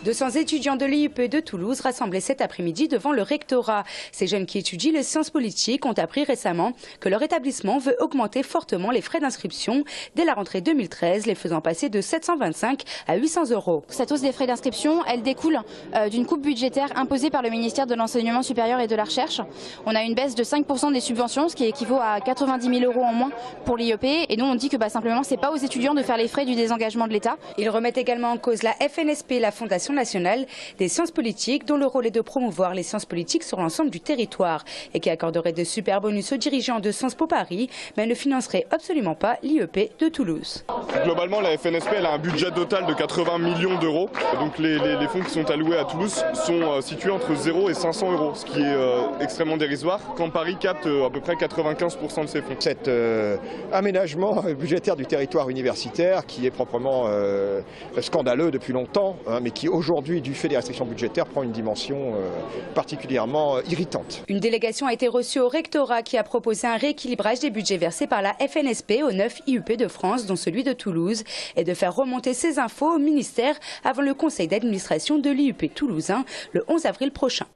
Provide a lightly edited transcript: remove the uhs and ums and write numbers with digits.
200 étudiants de l'IUP de Toulouse rassemblés cet après-midi devant le rectorat. Ces jeunes qui étudient les sciences politiques ont appris récemment que leur établissement veut augmenter fortement les frais d'inscription dès la rentrée 2013, les faisant passer de 725 à 800 €. Cette hausse des frais d'inscription, elle découle d'une coupe budgétaire imposée par le ministère de l'Enseignement supérieur et de la Recherche. On a une baisse de 5% des subventions, ce qui équivaut à 90 000 € en moins pour l'IEP. Et nous, on dit que simplement, c'est pas aux étudiants de faire les frais du désengagement de l'État. Ils remettent également en cause la FNSP, la Fondation nationale des sciences politiques, dont le rôle est de promouvoir les sciences politiques sur l'ensemble du territoire et qui accorderait de super bonus aux dirigeants de Sciences Po Paris, mais ne financerait absolument pas l'IEP de Toulouse. Globalement, la FNSP elle a un budget total de 80 millions d'euros. Donc les fonds qui sont alloués à Toulouse sont situés entre 0 et 500 €, ce qui est extrêmement dérisoire, quand Paris capte à peu près 95% de ces fonds. Cet aménagement budgétaire du territoire universitaire qui est proprement scandaleux depuis longtemps, mais qui aujourd'hui, du fait des restrictions budgétaires, prend une dimension particulièrement irritante. Une délégation a été reçue au rectorat qui a proposé un rééquilibrage des budgets versés par la FNSP aux 9 IUP de France, dont celui de Toulouse, et de faire remonter ces infos au ministère avant le conseil d'administration de l'IUP toulousain le 11 avril prochain.